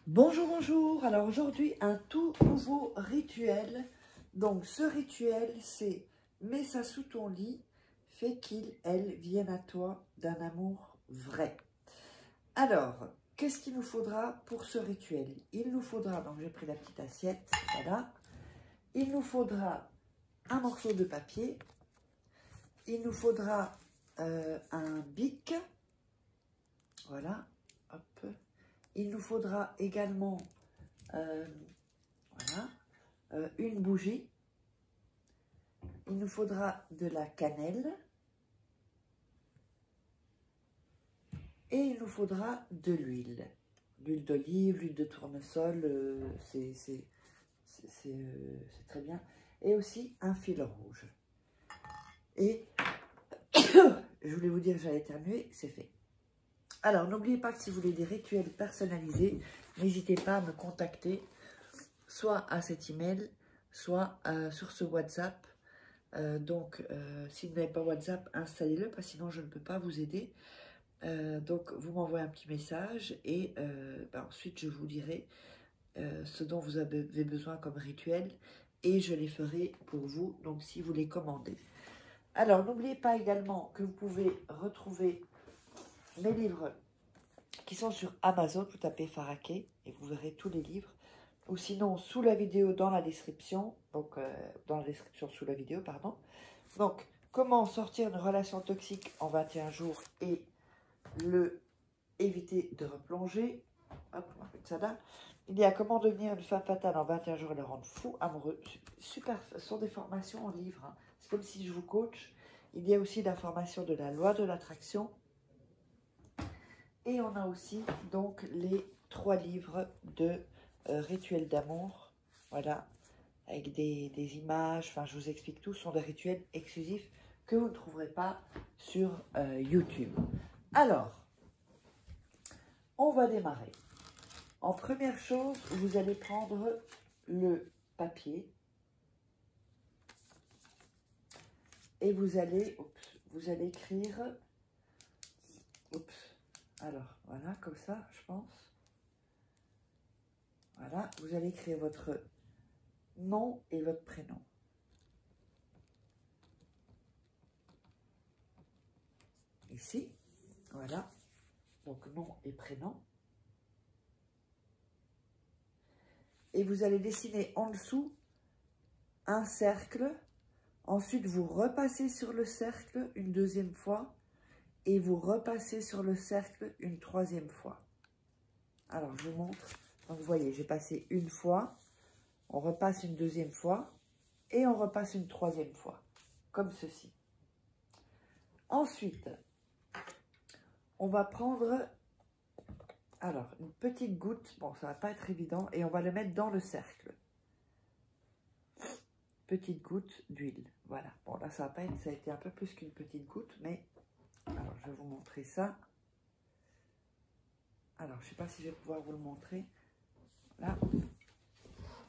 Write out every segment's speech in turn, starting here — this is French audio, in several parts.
Bonjour, bonjour. Alors aujourd'hui, un tout nouveau rituel. Donc ce rituel, c'est mets ça sous ton lit, fais qu'il, elle, vienne à toi d'un amour vrai. Alors, qu'est-ce qu'il nous faudra pour ce rituel? Il nous faudra, donc j'ai pris la petite assiette, voilà. Il nous faudra un morceau de papier. Il nous faudra un bic. Voilà, hop. Il nous faudra également voilà, une bougie. Il nous faudra de la cannelle. Et il nous faudra de l'huile. L'huile d'olive, l'huile de tournesol, c'est très bien. Et aussi un fil rouge. Et je voulais vous dire que j'allais éternuer, c'est fait. Alors, n'oubliez pas que si vous voulez des rituels personnalisés, n'hésitez pas à me contacter, soit à cet email, soit sur ce WhatsApp. Si vous n'avez pas WhatsApp, installez-le, parce que sinon je ne peux pas vous aider. Donc, vous m'envoyez un petit message et ensuite, je vous dirai ce dont vous avez besoin comme rituel et je les ferai pour vous, donc si vous les commandez. Alors, n'oubliez pas également que vous pouvez retrouver mes livres qui sont sur Amazon. Vous tapez Faraké et vous verrez tous les livres. Ou sinon, sous la vidéo, dans la description. Donc, dans la description sous la vidéo, pardon. Donc, comment sortir d'une relation toxique en 21 jours et éviter de replonger. Hop, on va mettre ça là. Il y a comment devenir une femme fatale en 21 jours et le rendre fou amoureux. Super, ce sont des formations en livre. Hein. C'est comme si je vous coach. Il y a aussi la formation de la loi de l'attraction. Et on a aussi donc les 3 livres de rituels d'amour. Voilà, avec des images. Enfin, je vous explique tout. Ce sont des rituels exclusifs que vous ne trouverez pas sur YouTube. Alors, on va démarrer. En première chose, vous allez prendre le papier et vous allez écrire, alors voilà, comme ça, je pense. Voilà, vous allez écrire votre nom et votre prénom. Ici, voilà, donc nom et prénom. Et vous allez dessiner en dessous un cercle. Ensuite, vous repassez sur le cercle une deuxième fois et vous repassez sur le cercle une troisième fois. Alors, je vous montre. Donc, vous voyez, j'ai passé une fois, on repasse une deuxième fois et on repasse une troisième fois, comme ceci. Ensuite, on va prendre, alors, une petite goutte. Bon, ça va pas être évident et on va le mettre dans le cercle. Petite goutte d'huile. Voilà. Bon, là, ça va pas être, ça a été un peu plus qu'une petite goutte, mais alors, je vais vous montrer ça. Alors, je sais pas si je vais pouvoir vous le montrer. Là,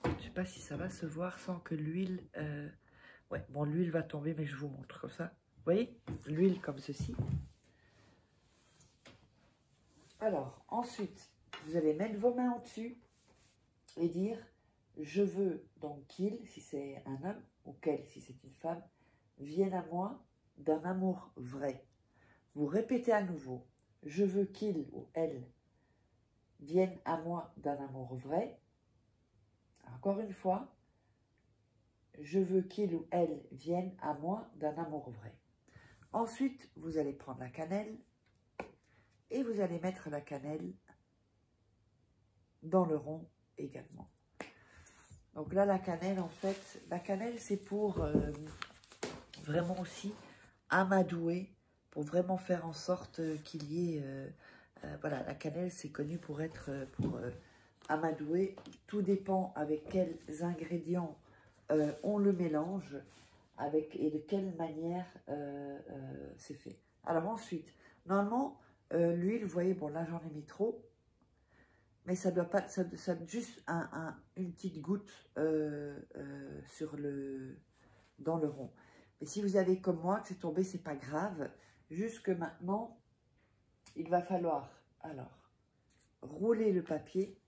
je sais pas si ça va se voir sans que l'huile... Ouais, bon, l'huile va tomber, mais je vous montre comme ça. Vous voyez, l'huile comme ceci. Alors, ensuite, vous allez mettre vos mains au-dessus et dire... Je veux donc qu'il, si c'est un homme, ou qu'elle, si c'est une femme, vienne à moi d'un amour vrai. Vous répétez à nouveau. Je veux qu'il ou elle vienne à moi d'un amour vrai. Encore une fois. Je veux qu'il ou elle vienne à moi d'un amour vrai. Ensuite, vous allez prendre la cannelle et vous allez mettre la cannelle dans le rond également. Donc là, la cannelle, en fait, la cannelle, c'est pour vraiment aussi amadouer, pour vraiment faire en sorte qu'il y ait... voilà, la cannelle, c'est connu pour être amadouer. Tout dépend avec quels ingrédients on le mélange et de quelle manière c'est fait. Alors ensuite, normalement, l'huile, vous voyez, bon là, j'en ai mis trop. Mais ça doit pas, ça juste une petite goutte dans le rond. Mais si vous avez comme moi que c'est tombé, c'est pas grave. Juste que maintenant, il va falloir alors rouler le papier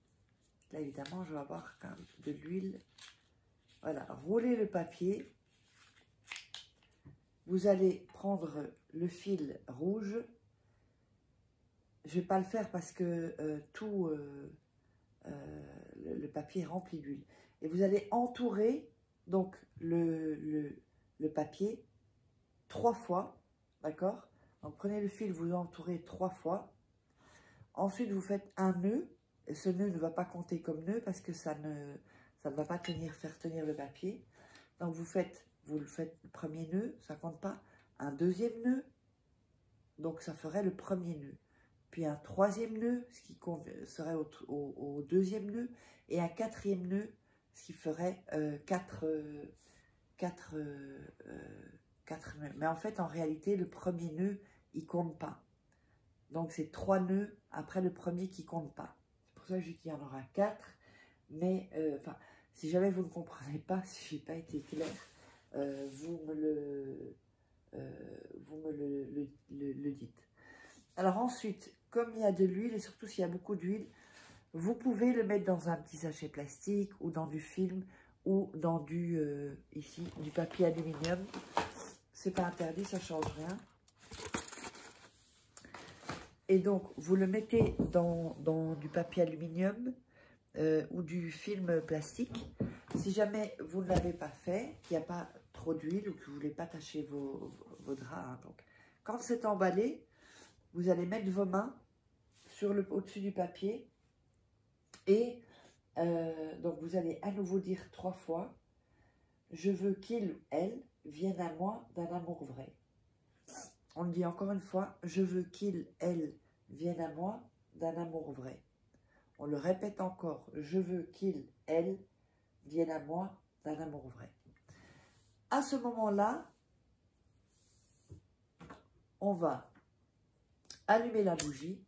Là, évidemment, je vais avoir quand même de l'huile. Voilà, roulez le papier. Vous allez prendre le fil rouge. Je ne vais pas le faire parce que le papier est rempli d'huile. Et vous allez entourer donc le papier 3 fois, d'accord? Donc prenez le fil, vous entourez 3 fois. Ensuite, vous faites un nœud. Et ce nœud ne va pas compter comme nœud parce que ça ne va pas faire tenir le papier. Donc vous le faites le premier nœud, ça ne compte pas. Un deuxième nœud, donc ça ferait le premier nœud. Puis un troisième nœud, ce qui serait au deuxième nœud. Et un quatrième nœud, ce qui ferait 4 nœuds. Mais en fait, en réalité, le premier nœud, il ne compte pas. Donc c'est 3 nœuds après le premier qui ne compte pas. C'est pour ça que je dis qu'il y en aura 4. Mais, si jamais vous ne comprenez pas, si je n'ai pas été claire, vous me le dites. Alors ensuite, comme il y a de l'huile, et surtout s'il y a beaucoup d'huile, vous pouvez le mettre dans un petit sachet plastique ou dans du film ou dans du papier aluminium. C'est pas interdit, ça change rien. Et donc, vous le mettez dans du papier aluminium ou du film plastique. Si jamais vous ne l'avez pas fait, qu'il n'y a pas trop d'huile ou que vous ne voulez pas tacher vos draps. Hein, donc, quand c'est emballé, vous allez mettre vos mains au-dessus du papier. Et donc, vous allez à nouveau dire 3 fois « Je veux qu'il ou elle vienne à moi d'un amour vrai ». On le dit encore une fois « Je veux qu'il, elle vienne à moi d'un amour vrai ». On le répète encore « Je veux qu'il, elle vienne à moi d'un amour vrai ». À ce moment-là, on va allumer la bougie.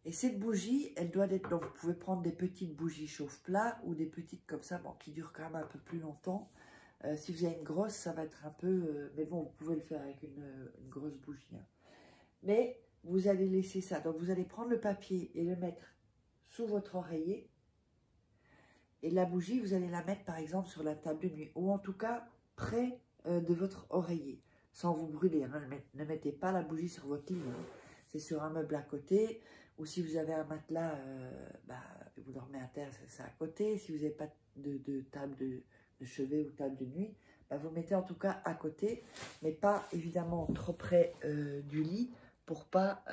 Et cette bougie, elle doit être... Donc, vous pouvez prendre des petites bougies chauffe-plat ou des petites comme ça, bon, qui durent quand même un peu plus longtemps. Si vous avez une grosse, ça va être un peu... mais bon, vous pouvez le faire avec une grosse bougie. Hein. Mais vous allez laisser ça. Donc, vous allez prendre le papier et le mettre sous votre oreiller. Et la bougie, vous allez la mettre, par exemple, sur la table de nuit. Ou en tout cas, près de votre oreiller. Sans vous brûler. Hein. Ne mettez pas la bougie sur votre lit. Hein. C'est sur un meuble à côté. Ou si vous avez un matelas, vous dormez à terre, c'est à côté. Si vous n'avez pas de table de chevet ou table de nuit, vous mettez en tout cas à côté, mais pas évidemment trop près du lit pour pas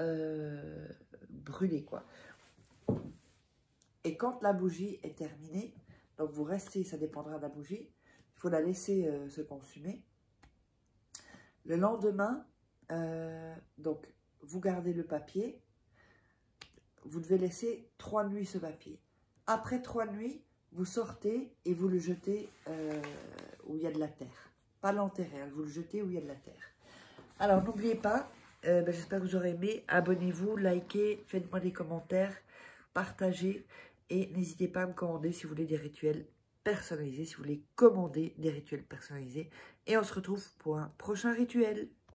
brûler, quoi. Et quand la bougie est terminée, donc vous restez, ça dépendra de la bougie, il faut la laisser se consumer. Le lendemain, donc vous gardez le papier. Vous devez laisser 3 nuits ce papier. Après 3 nuits, vous sortez et vous le jetez où il y a de la terre. Pas l'enterrer, hein, vous le jetez où il y a de la terre. Alors, n'oubliez pas, j'espère que vous aurez aimé. Abonnez-vous, likez, faites-moi des commentaires, partagez. Et n'hésitez pas à me commander si vous voulez des rituels personnalisés, si vous voulez commander des rituels personnalisés. Et on se retrouve pour un prochain rituel.